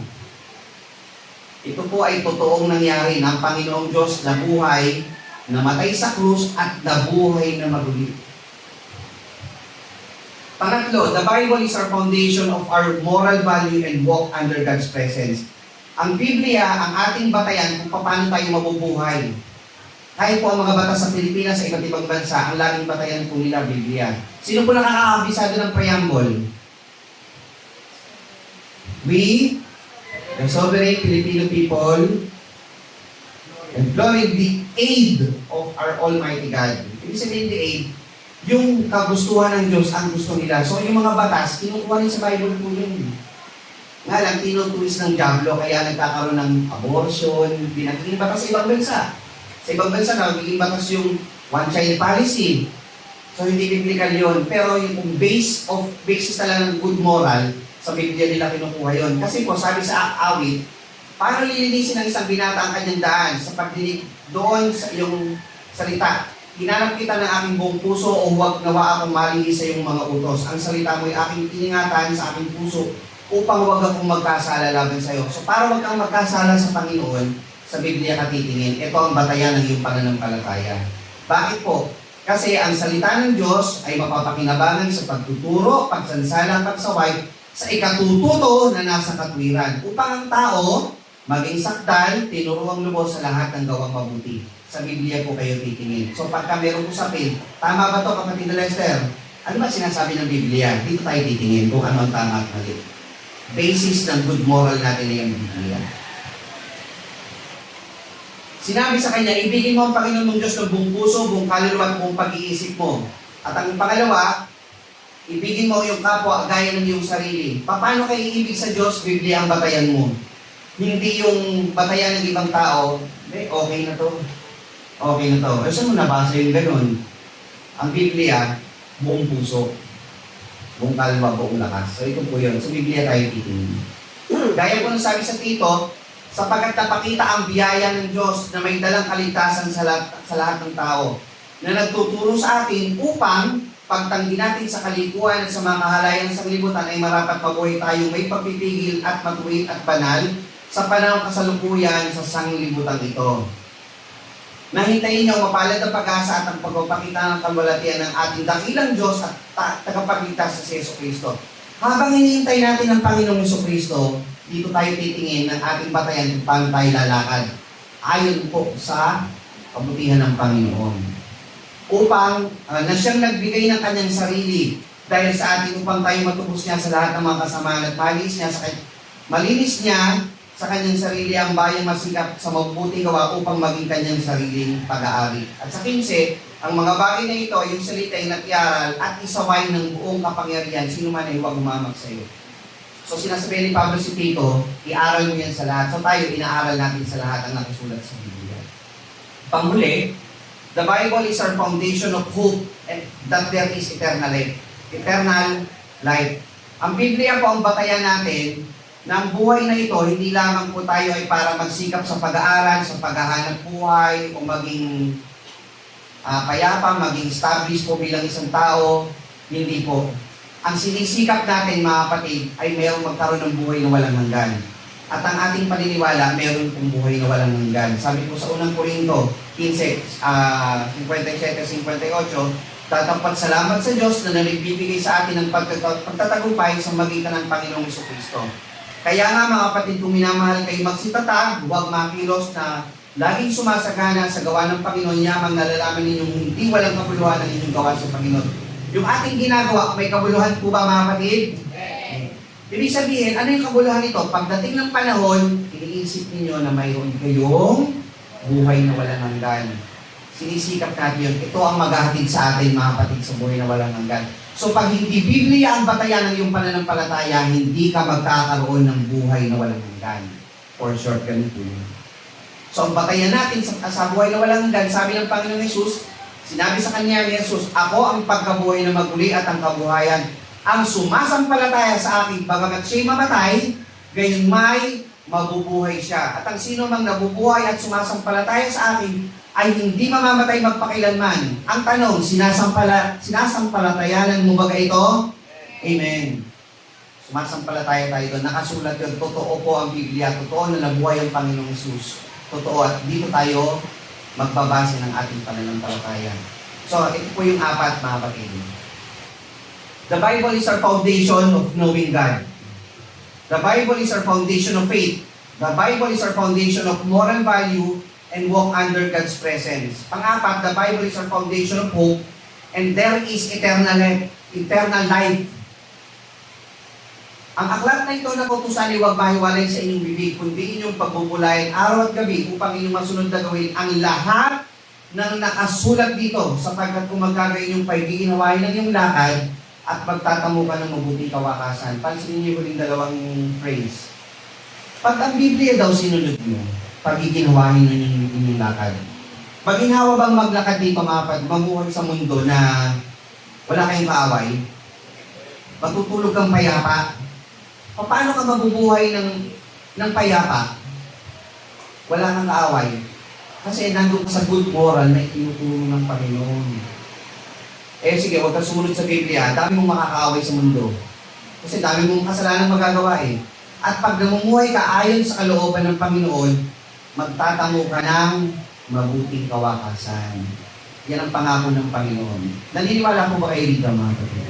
Ito po ay totoong nangyari ng Panginoong Diyos na buhay, namatay sa krus at nabuhay na maguli. Pangatlo, the Bible is our foundation of our moral value and walk under God's presence. Ang Biblia, ang ating batayan kung paano tayo mabubuhay. Kahit po ang mga batas sa Pilipinas sa iba't ibang bansa, ang laging batayan po nila Biblia. Sino po nakakabisado ng preamble? We, the sovereign Filipino people, employ the aid of our Almighty God. Ibig sabihin the aid, yung kagustuhan ng Diyos ang gusto nila. So yung mga batas, kinukuha rin sa Bible po yun. Nga lang, tinutuwis ng Diablo, kaya nagkakaroon ng abortion, pinagiging batas sa ibang bansa. Sa ibang bansa, nagiging batas yung one-child policy. So hindi biblical yun. Pero yung basis talaga ng good moral, sa Biblia nila kinukuha yun. Kasi po, sabi sa awit, paano lilinisin ng isang binata ang kanyang daan sa pagdinig doon sa iyong salita? Hinanap kita ng aking buong puso o huwag nawa akong malinis sa iyong mga utos. Ang salita mo'y aking iningatan sa aking puso upang huwag akong magkasala laban sa iyo. So para huwag kang magkasala sa Panginoon, sa Biblia ka titingin, ito ang batayan ng iyong pananampalataya. Bakit po? Kasi ang salita ng Diyos ay mapapakinabangan sa pagtuturo, pagsansala, pagsaway, sa ikatututo na nasa katwiran, upang ang tao maging sakdal, tinuruang lubos sa lahat ng gawang mabuti. Sa Biblia po kayo titingin. So pagka merong usapin, tama ba to kapatid na Lester? Ano ba sinasabi ng Biblia? Dito tayo titingin kung ano ang tama at mali. Basis ng good moral natin ay ang Biblia. Sinabi sa kanya, ibigin mo ang Panginoon mong Diyos ng buong puso, buong kaluluwa at buong pag-iisip mo. At ang pangalawa, ibigin mo yung kapwa gaya ng iyong sarili. Paano kayo iibig sa Diyos? Biblia ang batayan mo. Hindi yung batayan ng ibang tao, okay na to. Okay na to. Saan mo nabasa yung ganun? Ang Biblia, buong puso. Buong kalma, buong lakas. So ito po yun. Sa Biblia tayo titingin. Gaya po nang sabi sa Tito, sapagkat napakita ang biyaya ng Diyos na may dalang kaligtasan sa lahat ng tao na nagtuturo sa atin upang pagtanggi natin sa kalikuan at sa mga kahalayan ng sanglibutan ay marapat mabuhay tayong may pagpipigil at matuwid at banal sa panahong kasalukuyan sa sanglibutan ito. Nahintayin niyo mapalad ang pag-asa at ang pagpapakita ng kalwalatian ng ating dakilang Diyos at tagapagligtas sa si Yesu Cristo. Habang hinihintay natin ang Panginoong Yesu Cristo, dito tayo titingin ng ating batayan kung paano tayo lalakad. Ayon po sa kabutihan ng Panginoon. Upang na siyang nagbigay ng kanyang sarili dahil sa atin upang tayo matubos niya sa lahat ng mga kasamaan at malinis niya sa kanyang sarili ang bayang masikap sa mabuting gawa upang maging kanyang sariling pag-aari. At sa 15, ang mga bagay na ito, yung salita ay nag-iaral at isaway ng buong kapangyarihan, sino man ay huwag umamag sa iyo. So sinasabi ni Pablo si Tito, i-aral mo yan sa lahat. So tayo, inaaral natin sa lahat ang nakasulat sa Biblia. Panghuli, the Bible is our foundation of hope and that there is eternal life. Eternal life. Ang Biblia po ang batayan natin na ang buhay na ito, hindi lamang po tayo ay para magsikap sa pag-aaral, sa paghahanap buhay, o maging payapa, maging established po bilang isang tao. Hindi po. Ang sinisikap natin, mga kapatid, ay mayroong magkaroon ng buhay na walang hanggan. At ang ating paniniwala, mayroon pong buhay na walang hanggan. Sabi po sa unang Korinto 15, 57-58, tatapat salamat sa Diyos na nagbibigay sa atin ng pagtatagumpay sa magitan ng Panginoong Jesucristo. Kaya nga mga kapatid, kung minamahal kayo magsitatag, huwag makilos na laging sumasagana sa gawa ng Panginoon, yamang nalalaman ninyong hindi walang kabuluhan ang inyong gawa sa Panginoon. Yung ating ginagawa, may kabuluhan po ba mga kapatid? Ibig sabihin, ano yung kabuluhan nito? Pagdating ng panahon, iniisip ninyo na mayroon kayong buhay na walang hanggan. Sinisikap natin yun. Ito ang maghahatid sa atin mga kapatid sa buhay na walang hanggan. So pag hindi Biblia ang batayan ng iyong pananampalataya, hindi ka magkakaroon ng buhay na walang hanggan. For short, ganito yun. So ang batayan natin sa buhay na walang hanggan, sabi ng Panginoong Hesus, sinabi sa kanya ni Jesus, ako ang pagkabuhay na maguli at ang kabuhayan. Ang sumasampalataya sa akin, bagamat siya'y mamatay, gayon may mabubuhay siya. At ang sino mang nabubuhay at sumasampalataya sa akin, ay hindi mamamatay magpakailanman. Ang tanong, sinasampalatayanan mo ba ito? Amen. Sumasampalataya tayo doon. Nakasulat yun. Totoo po ang Biblia. Totoo na nabuhay ang Panginoong Hesus. Totoo. At dito tayo magbabase ng ating pananampalataya. So, ito po yung apat, mga kapatid. The Bible is our foundation of knowing God. The Bible is our foundation of faith. The Bible is our foundation of moral value and walk under God's presence. Pang-apat, the Bible is our foundation of hope and there is eternal life. Ang aklat na ito na kautusan ay huwag mahiwalay sa inyong bibig, kundi inyong pagbubulayan araw at gabi upang inyong masunod na gawin ang lahat ng nakasulat dito, sapagkat kung magkagayon yung pagiging hawain ng iyong lakad at magtatamo ka ng mabuting kawakasan. Pansinin niyo ko yung dalawang phrase. Pag ang Biblia daw sinunod mo, pagiging hawain ng inyong lakad. Maginhawa bang maglakad dito mamuhay sa mundo na wala kayong kaaway? Matutulog kang payapa? Paano ka mabubuhay ng payapa? Wala kang kaaway. Kasi nandun sa good moral na itinuturo ng Panginoon. Eh sige, huwag kang sumunod sa Biblia. Dami mong makakaaway sa mundo. Kasi dami mong kasalanan magagawa eh. At pag namumuhay ka ayon sa kalooban ng Panginoon, magtatamo ka ng mabuting kawakasan. Yan ang pangako ng Panginoon. Naniniwala po ba kayo dito, mga kapatid?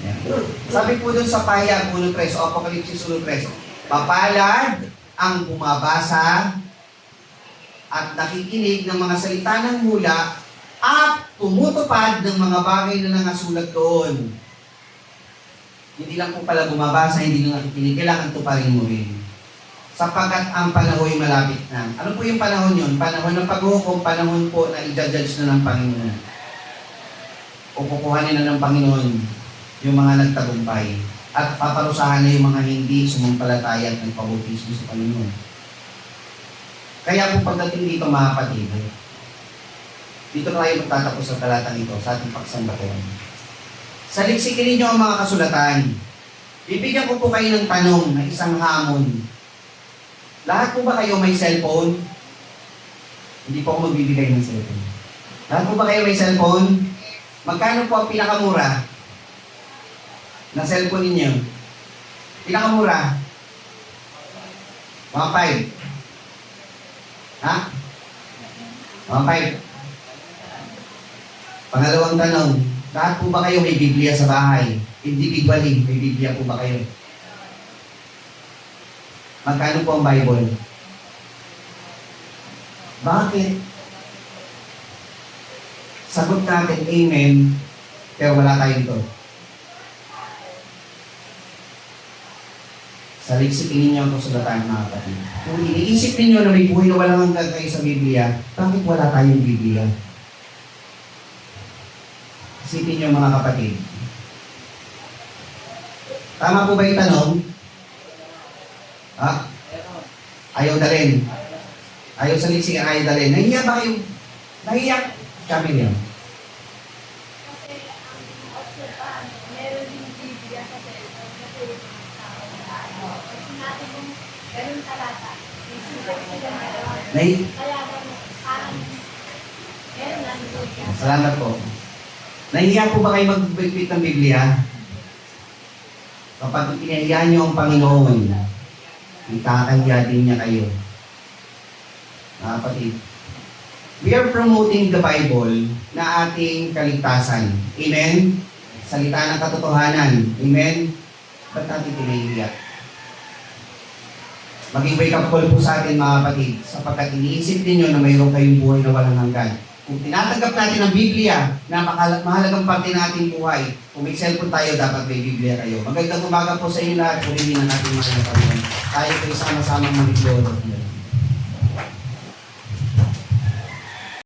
Yeah. Sabi po dun sa Pahayag 1:3 o Apokalipsis 1:3, papalad ang bumabasa at nakikinig ng mga salita ng hula at tumutupad ng mga bagay na nangasulat doon. Hindi lang po pala bumabasa, hindi lang nakikinig, kailangan tuparin mo rin. Sapagkat ang panahon ay malapit na. Ano po yung panahon yun? Panahon ng paghuhukom, panahon po na i-judge na ng Panginoon. O kukuhanin na ng Panginoon yung mga nagtagumpay. At paparusahan na yung mga hindi sumampalataya at nagpabautismo sa Panginoon. Kaya po pagdating dito mga kapatid, dito na tayo magtatapos sa talatang ito sa ating pagsambatan. Saliksikin ninyo ang mga kasulatan. Bibigyan ko po kayo ng tanong na isang hamon. Lahat po ba kayo may cellphone? Hindi po ako magbibigay ng cellphone. Lahat po ba kayo may cellphone? Magkano po ang pinakamura na cellphone ninyo? Pinakamura? Mga 5. Ha? Mga 5. Pangalawang tanong, lahat po ba kayo may Biblia sa bahay? Individually, may Biblia po ba kayo? Magkano po ang Bible? Bakit? Sagot natin, amen, pero wala tayo dito. Saliksikin ninyo ang kasulatan, mga kapatid. Kung iniisip ninyo na may buhay na walang hanggan kayo sa Biblia, bakit wala tayong Biblia? Isipin nyo, mga kapatid. Tama po ba yung tanong? Ha? Ayaw dalhin. Ayaw saliksikin, ayaw dalhin. Nahiya ba kayo? Nahiya kami niyo. Salamat po. Nahiya po ba kayo magbibigay ng Biblia? Kapag pinahiya niyo ang Panginoon, ikakahiya din niya kayo. Mga kapatid, we are promoting the Bible na ating kaligtasan. Amen? Salita ng katotohanan. Amen? Ba't natin pinahiya? Maging wake up call po sa atin, mga kapatid, sapagkat iniisip ninyo na mayroon kayong buhay na walang hanggan. Kung tinatanggap natin ang Biblia na mahalagang parte ng ating buhay, kung may cellphone tayo, dapat may Biblia kayo. Magandang umaga po sa inyo lahat. Purihin ang ating mga kapatid. Tayo po sama-sama ng Lord.